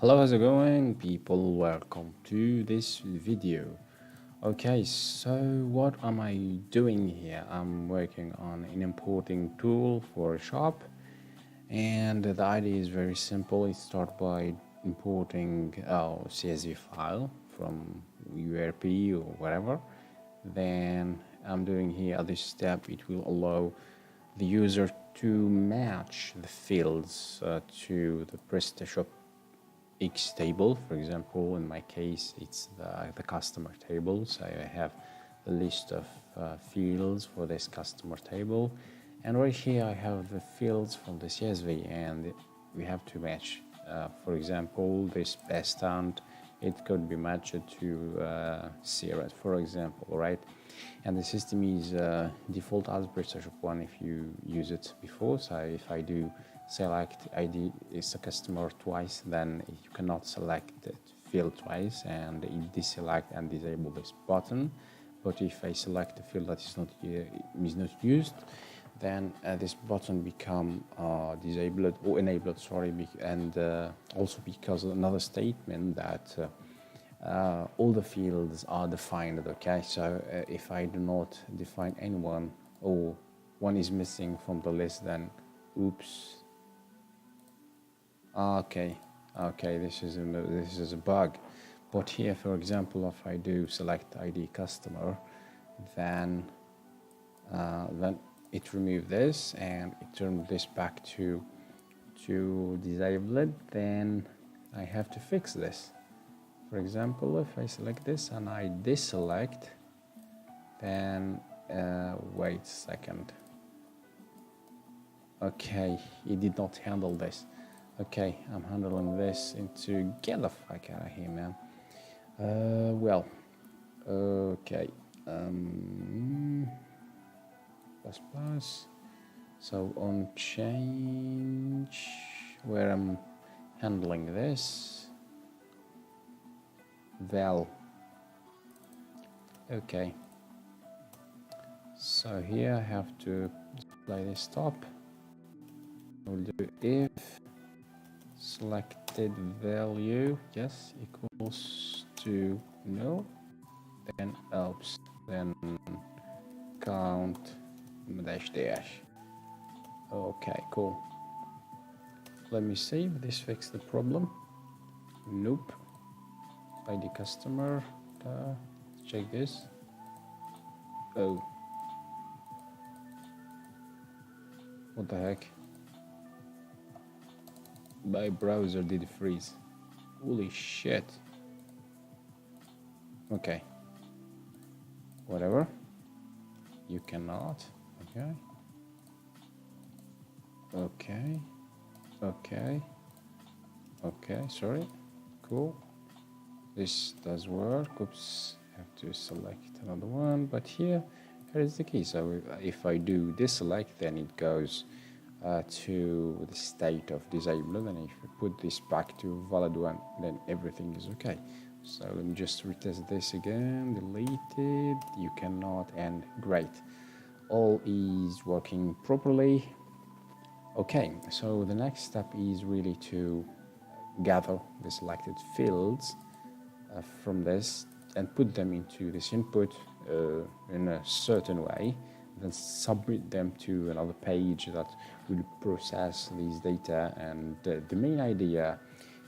Hello, how's it going, people? Welcome to this video. Okay, so what am I doing here? I'm working on an importing tool for a shop, and the idea is very simple. It starts by importing a CSV file from URP or whatever. Then I'm doing here at this step, it will allow the user to match the fields to the Prestashop X table. For example, in my case, it's the customer table. So I have the list of fields for this customer table. And right here, I have the fields from the CSV, and we have to match. For example, this best and it could be matched to Sierra, for example, right? And the system is default as Prestashop 1 if you use it before. So if I do select ID is a customer twice, then you cannot select that field twice, and it deselect and disable this button. But if I select a field that is not used, then this button become disabled or enabled. Sorry, and also because another statement that all the fields are defined. Okay, so if I do not define anyone or one is missing from the list, then oops. Okay, this is a bug. But here, for example, if I do select ID customer, then it remove this and it turn this back to disabled. Then I have to fix this. For example, if I select this and I deselect, then wait a second. Okay, it did not handle this. Okay, I'm handling this into get the fuck out of here, man. Well, okay. Plus. So on change, where I'm handling this, val. Okay. So here I have to display this top. We'll do if selected value yes equals to no, then oops, then count dash dash. Okay, cool. Let me see if this fixed the problem. Nope. ID customer, check this. Oh, what the heck? My browser did freeze. Holy shit. Okay. Whatever. You cannot. Okay. Okay. Okay. Okay, sorry. Cool. This does work. Oops. I have to select another one. But here is the key. So if I do deselect, then it goes to the state of disabled, and if you put this back to valid one, then everything is okay. So let me just retest this again. Delete it. You cannot, and great. All is working properly. Okay, so the next step is really to gather the selected fields from this and put them into this input in a certain way, then submit them to another page that will process these data. And the main idea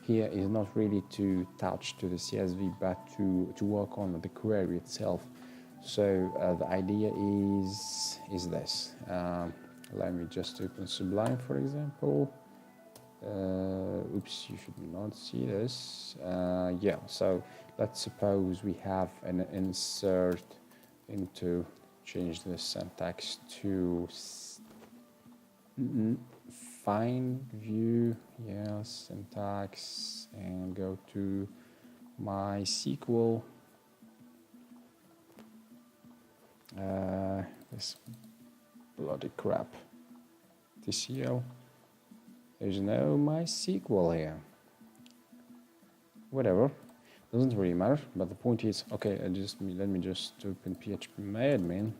here is not really to touch to the CSV, but to work on the query itself. So the idea is this. Let me just open Sublime, for example. Oops, you should not see this. Yeah, so let's suppose we have an insert into, change the syntax to find view, yes, syntax, and go to MySQL. This bloody crap. TCL. There's no MySQL here. Whatever, doesn't really matter. But the point is, okay, let me just open PHP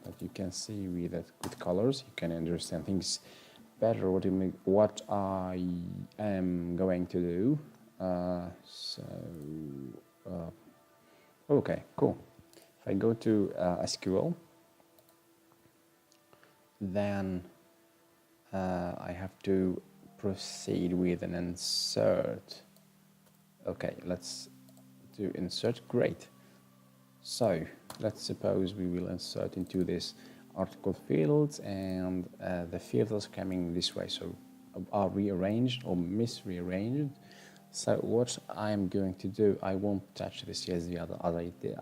that you can see with colors. You can understand things better. What I am going to do. So okay, cool. If I go to SQL, then I have to proceed with an insert. Okay, let's do insert. Great. So let's suppose we will insert into this article fields, and the fields are coming this way, so are rearranged or misrearranged. So what I'm going to do, I won't touch the CSV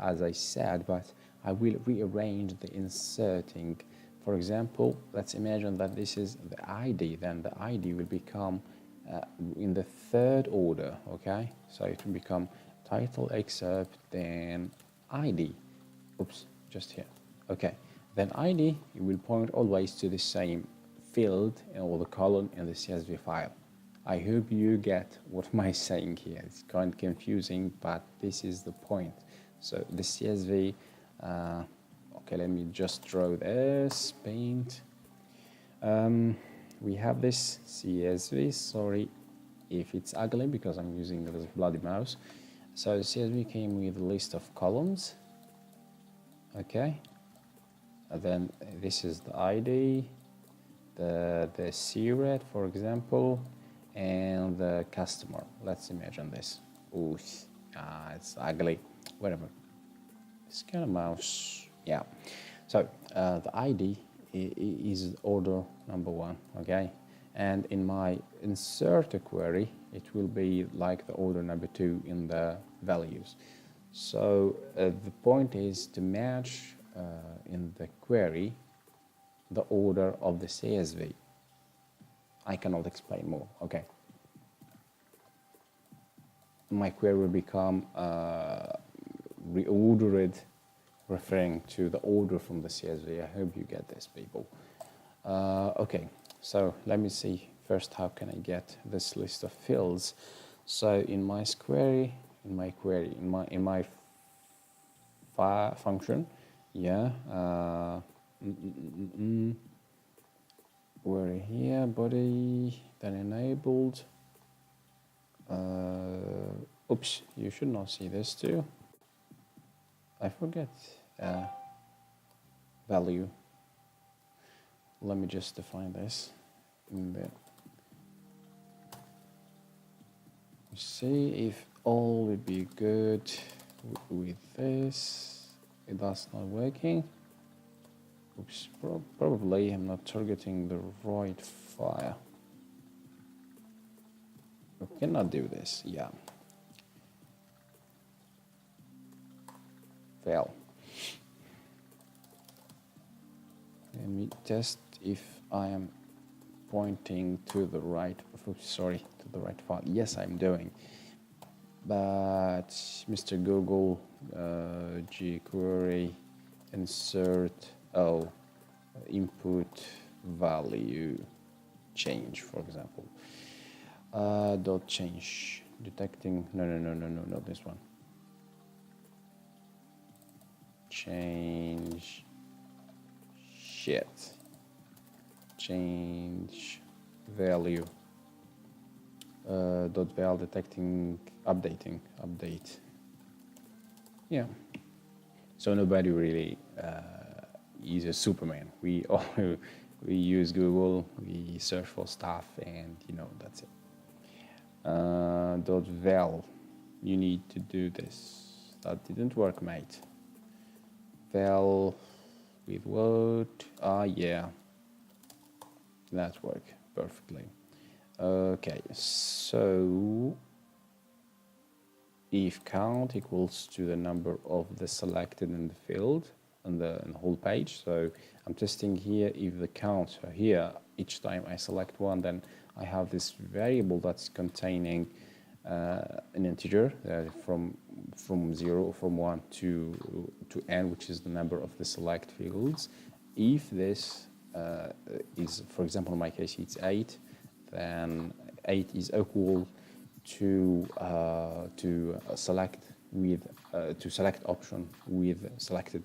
as I said, but I will rearrange the inserting. For example, let's imagine that this is the ID, then the ID will become in the third order, okay? So it will become title excerpt, then ID. Oops, just here. Okay, then ID, it will point always to the same field or the column in the CSV file. I hope you get what am I saying here. It's kind of confusing, but this is the point. So the CSV, okay, let me just draw this, paint. We have this CSV, sorry if it's ugly because I'm using this bloody mouse. So the CSV came with a list of columns, okay, and then this is the ID, the CRED, for example, and the customer. Let's imagine this. Ooh, it's ugly, whatever. It's kind of mouse, yeah. So the ID is order number 1, okay? And in my insert query, it will be like the order number 2 in the values. So the point is to match in the query the order of the CSV. I cannot explain more, okay? My query will become reordered, referring to the order from the CSV. I hope you get this, people. Okay, so let me see first how can I get this list of fields. So in my query, in my function, yeah, query here, body, then enabled. Oops, you should not see this too. I forget value. Let me just define this in there. See if all would be good with this. That's not working. Oops, probably I'm not targeting the right file. We cannot do this, yeah. Fail. Let me test if I am pointing to the right, sorry, to the right file. Yes, I'm doing. But Mr. Google, jQuery, insert, input value change, for example. Dot change, detecting, no, not this one. Change, shit. Change value. Dot val detecting, updating, update. Yeah. So nobody really is a Superman. We all we use Google, we search for stuff, and that's it. Dot val, you need to do this. That didn't work, mate. Val with what? Yeah. That worked perfectly. Okay, so if count equals to the number of the selected in the field in the whole page. So I'm testing here if the count here each time I select one, then I have this variable that's containing an integer from 0 from 1 to n, which is the number of the select fields. If this is, for example, in my case it's 8, then 8 is equal to select option with selected.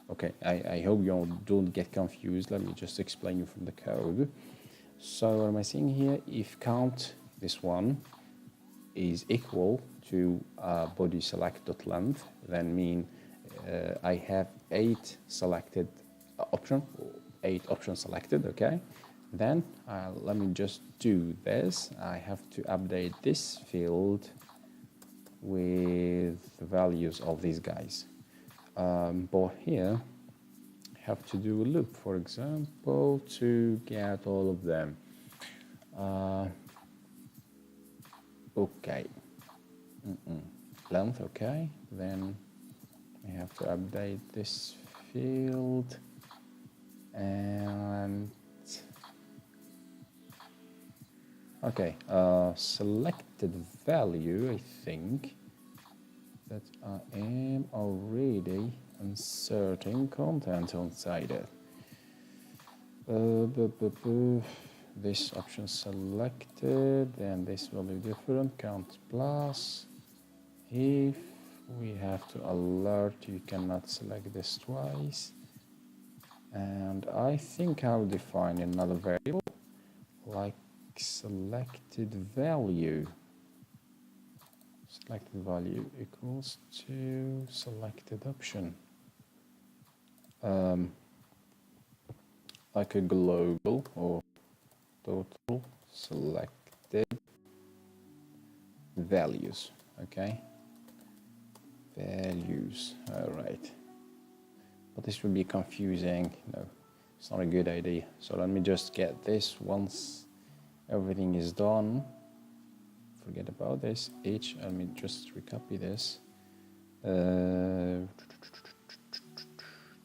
Okay, I hope you don't get confused. Let me just explain you from the code. So what am I saying here? If count this one, is equal to body select.length, then mean I have 8 selected option, 8 options selected, okay? Then let me just do this. I have to update this field with the values of these guys. But here I have to do a loop, for example, to get all of them. Okay. Length, okay. Then I have to update this field and okay, selected value, I think that I am already inserting content inside it. This option selected, then this will be different, count plus. If we have to alert, you cannot select this twice. And I think I'll define another variable like selected value. Selected value equals to selected option. Like a global or total selected values, okay? Values, all right. But this would be confusing. No, it's not a good idea. So let me just get this once everything is done. Forget about this. Let me just recopy this.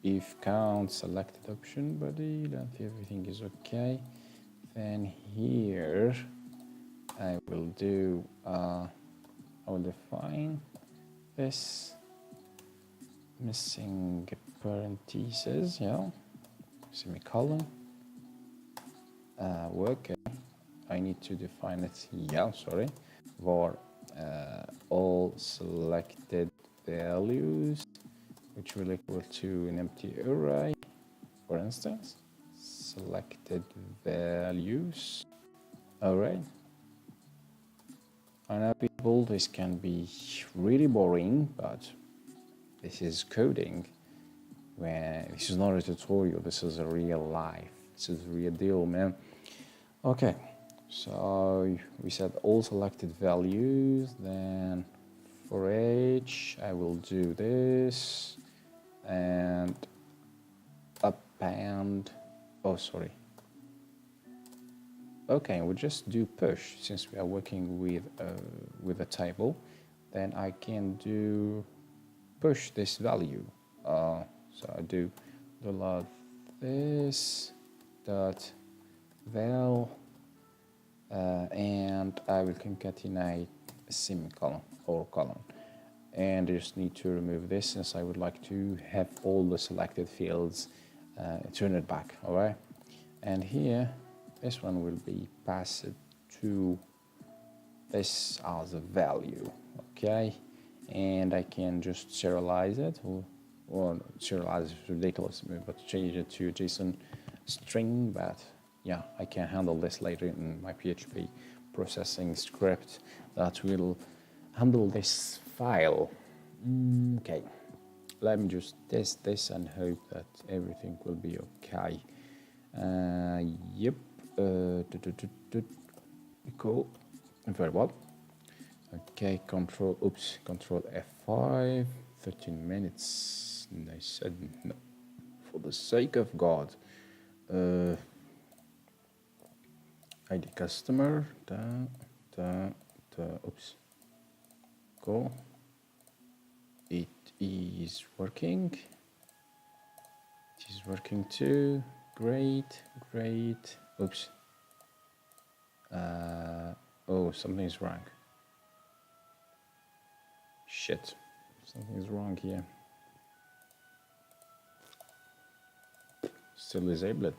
If count selected option body, length, everything is okay. Then here I will do, I will define this missing parentheses, yeah, semicolon. Okay, I need to define it, yeah, sorry, for all selected values, which will equal to an empty array, for instance, selected values. All right. I know people, this can be really boring, but this is coding. When this is not a tutorial, this is a real life. This is a real deal, man. Okay, so we set all selected values, then for each I will do this and append, oh sorry. Okay, we'll just do push since we are working with a table. Then I can do push this value. So I do dot this dot val, and I will concatenate a semicolon or colon. And I just need to remove this since I would like to have all the selected fields turn it back. All right, and here. This one will be passed to this as a value, okay? And I can just serialize it, or serialize is ridiculous, but change it to JSON string. But yeah, I can handle this later in my PHP processing script that will handle this file. Okay, let me just test this and hope that everything will be okay. Yep. Cool, very well. Okay, control F5, 13 minutes. And I said no, for the sake of God. ID customer, oops. Cool. It is working. It is working too. Great. Oops. Oh, something's wrong. Shit. Something's wrong here. Still disabled.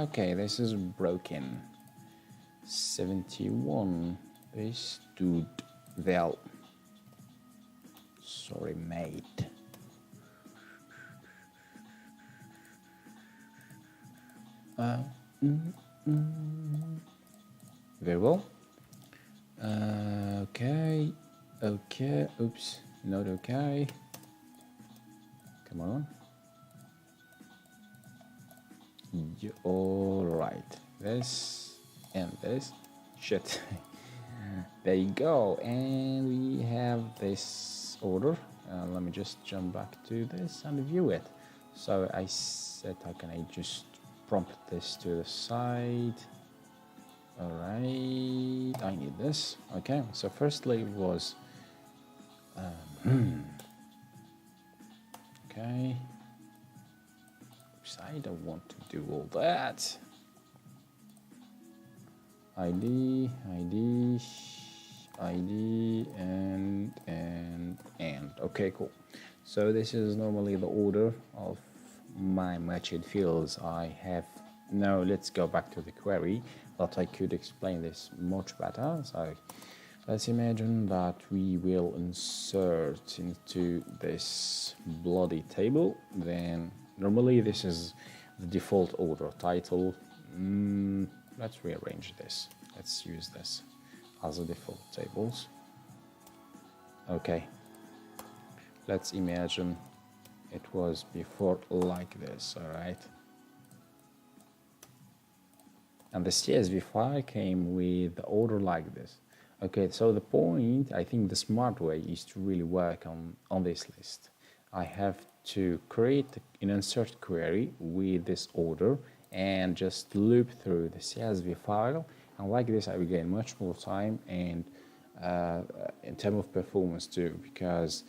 Okay, this is broken. 71 is dude val. sorry, mate. Very well. Okay, oops, not okay. Come on. All right, this and this. Shit. There you go, and we have this order. Let me just jump back to this and view it. So I said, how can I just prompt this to the side? All right, I need this. Okay, so firstly it was okay. Oops, I don't want to do all that. ID, and okay, cool. So this is normally the order of my matched fields. I have now. Let's go back to the query. Thought I could explain this much better. So let's imagine that we will insert into this bloody table. Then normally this is the default order title. Let's rearrange this. Let's use this as a default tables. Okay. Let's imagine it was before like this, all right? And the CSV file came with the order like this. Okay, so the point, I think the smart way is to really work on this list. I have to create an insert query with this order and just loop through the CSV file, and like this I will gain much more time and in terms of performance too, because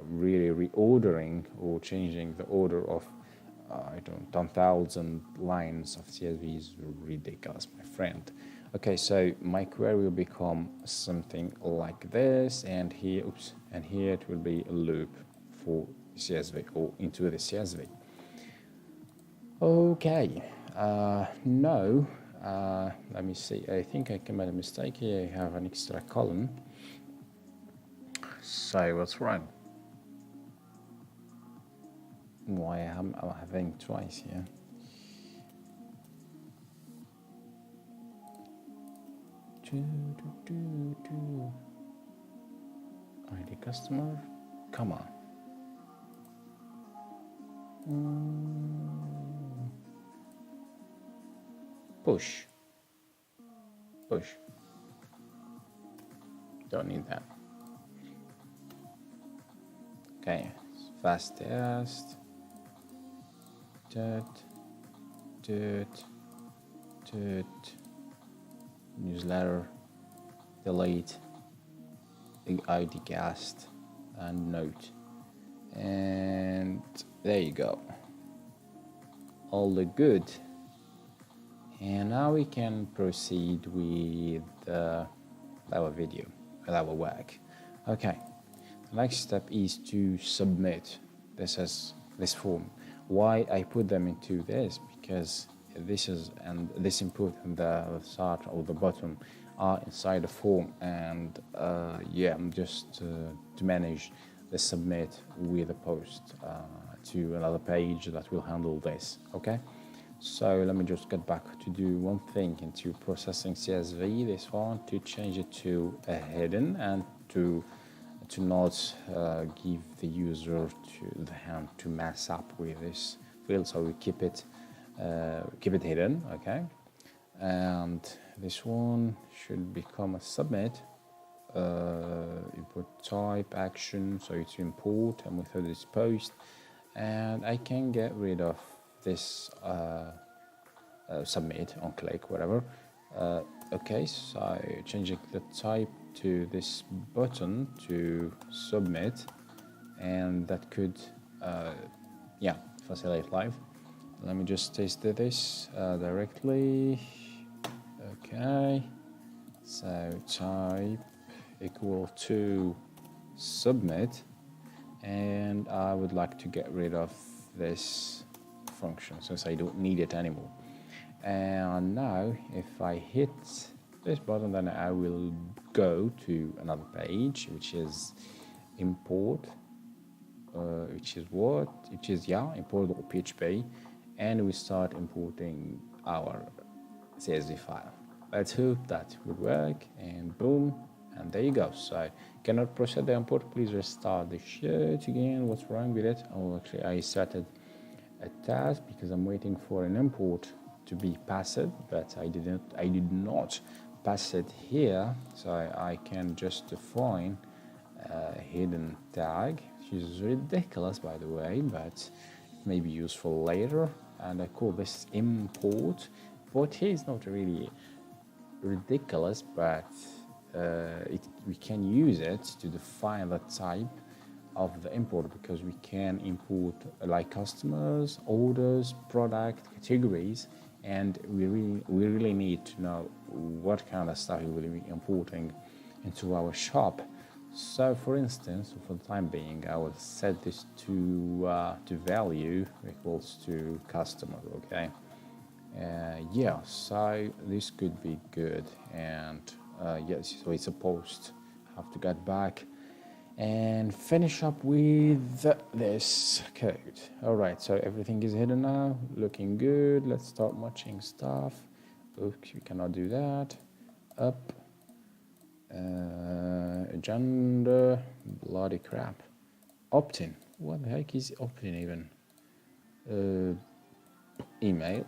really reordering or changing the order of 10,000 lines of CSV is ridiculous, my friend. Okay, so my query will become something like this, and here, here it will be a loop for CSV or into the CSV. Okay, no, let me see. I think I made a mistake here. I have an extra column. So what's wrong? Why am I having twice here? ID customer, come on. Push. Don't need that. Okay, fast test. Newsletter, delete, ID cast, and note. And there you go. All the good. And now we can proceed with our video, with our work. Okay, the next step is to submit this form. Why I put them into this? Because this input and the start or the bottom are inside the form, and I'm just to manage the submit with a post to another page that will handle this. Okay, so let me just get back to do one thing into processing CSV. This one to change it to a hidden and to not give the user to the hand to mess up with this field, so we keep it hidden. Okay, and this one should become a submit. Input type action, so it's import, and method is post, and I can get rid of this submit on click, whatever. Okay, so changing the type to this button to submit, and that could facilitate live. Let me just test this directly. Okay, so type equal to submit, and I would like to get rid of this function since I don't need it anymore. And now if I hit this button, then I will go to another page, which is import, which is import.php, and we start importing our CSV file. Let's hope that would work, and boom, and there you go. So cannot process the import. Please restart the shit again. What's wrong with it? Oh, actually I started a task because I'm waiting for an import to be passed, but I did not pass it here, so I can just define a hidden tag, which is ridiculous by the way, but it may be useful later, and I call this import. What here is not really ridiculous, but we can use it to define the type of the import, because we can import like customers, orders, product, categories, and we really need to know what kind of stuff we will be importing into our shop. So for instance, for the time being, I will set this to value equals to customer, okay? Yeah, so this could be good, and yes, so it's supposed have to get back and finish up with this code. All right, so everything is hidden now, looking good. Let's start matching stuff. Oops, we cannot do that. Up, agenda, bloody crap. Opt-in, what the heck is opt-in even? Email,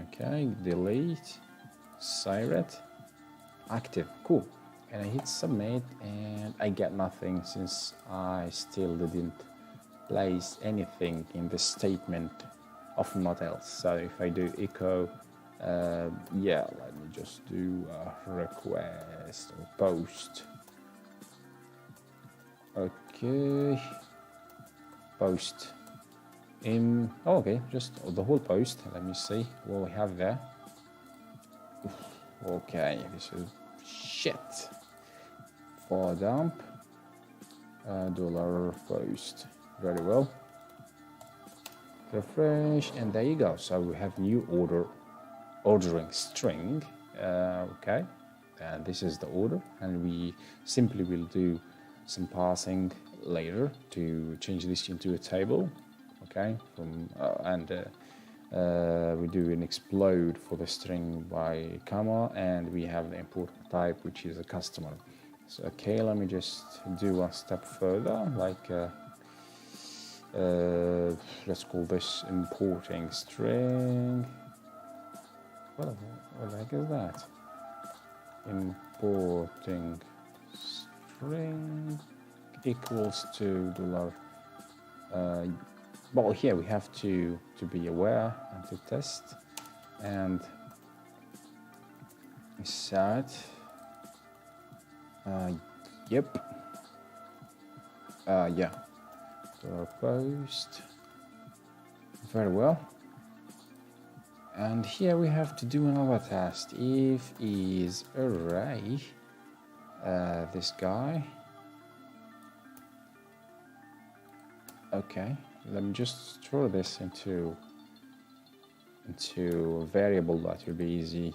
okay, delete, Siret, active, cool. And I hit submit, and I get nothing since I still didn't place anything in the statement of not else. So if I do echo, yeah, let me just do a request or post. Okay, post in, oh, okay, just the whole post. Let me see what we have there. Okay, this is shit. For dump, dollar post. Very well. Refresh, and there you go. So we have new ordering string. Okay, and this is the order, and we simply will do some parsing later to change this into a table. Okay, we do an explode for the string by comma, and we have the import type, which is a customer. So, okay, let me just do one step further, like let's call this importing string. What the heck is that? Importing string equals to dollar. Well, here we have to be aware and to test, and set. Yep. Yeah. So post. Very well. And here we have to do another test. If is array, this guy. Okay. Let me just throw this into a variable that will be easy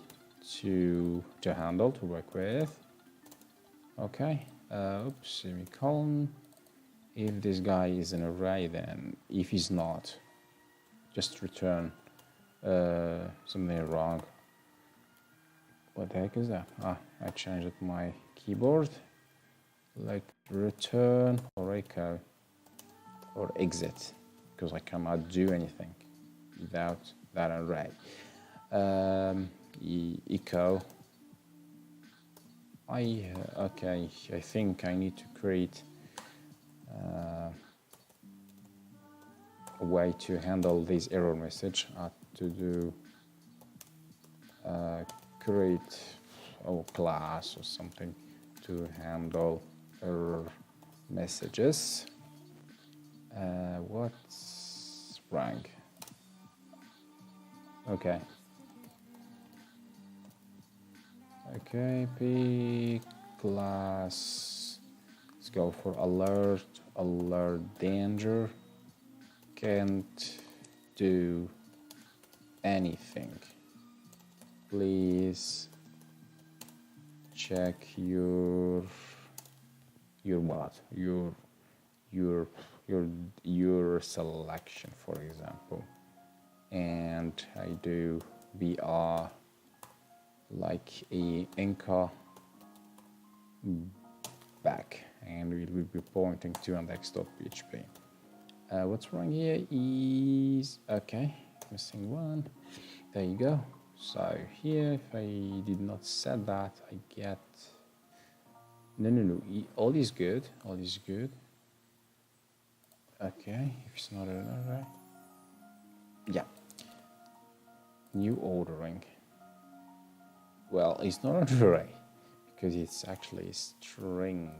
to handle, to work with. Okay, oops, semicolon. If this guy is an array, then if he's not, just return something wrong. What the heck is that? I changed my keyboard. Like return or echo or exit, because I cannot do anything without that array. Echo. Okay, I think I need to create a way to handle this error message. To do create a class or something to handle error messages. What's wrong? Okay. Okay, P class. Let's go for alert danger. Can't do anything. Please check your what? Your your your selection, for example, and I do BR like a anchor back, and we will be pointing to index.php. What's wrong here is, okay, missing one. There you go. So here, if I did not set that, I get no, all is good, all is good. Okay, if it's not an array, yeah, new ordering. Well, it's not an array because it's actually a string.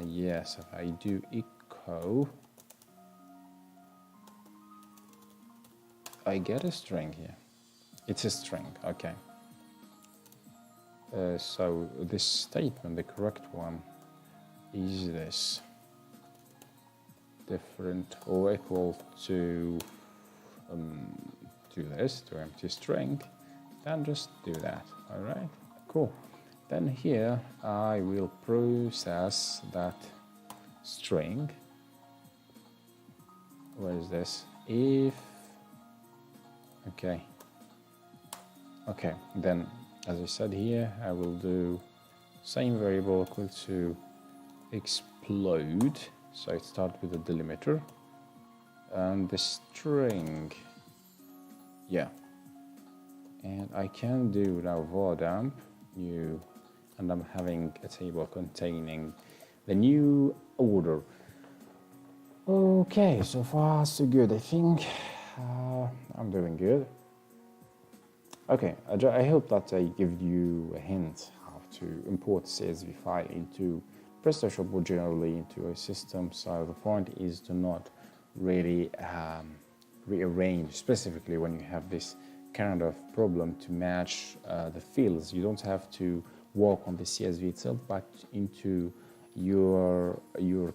Yes, if I do echo, I get a string here. It's a string, okay. So this statement, the correct one, is this: different or equal to this, to empty string. Then just do that. All right, cool. Then here I will process that string. Where is this? If okay, then as I said here, I will do same variable equal to explode. So it starts with a delimiter and the string, yeah. And I can do now var dump new, and I'm having a table containing the new order. Okay, so far so good. I think I'm doing good. Okay, I hope that I give you a hint how to import CSV file into Prestashop or generally into a system. So the point is to not really rearrange, specifically when you have this kind of problem to match the fields. You don't have to work on the CSV itself, but into your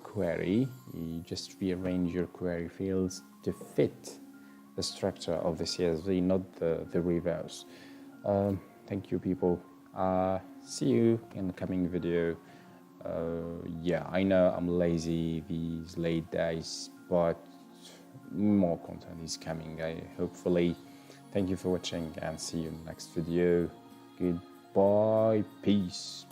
query. You just rearrange your query fields to fit the structure of the CSV, not the reverse. Thank you, people. See you in the coming video. Yeah, I know I'm lazy these late days, but more content is coming. Hopefully. Thank you for watching and see you in the next video. Goodbye. Peace.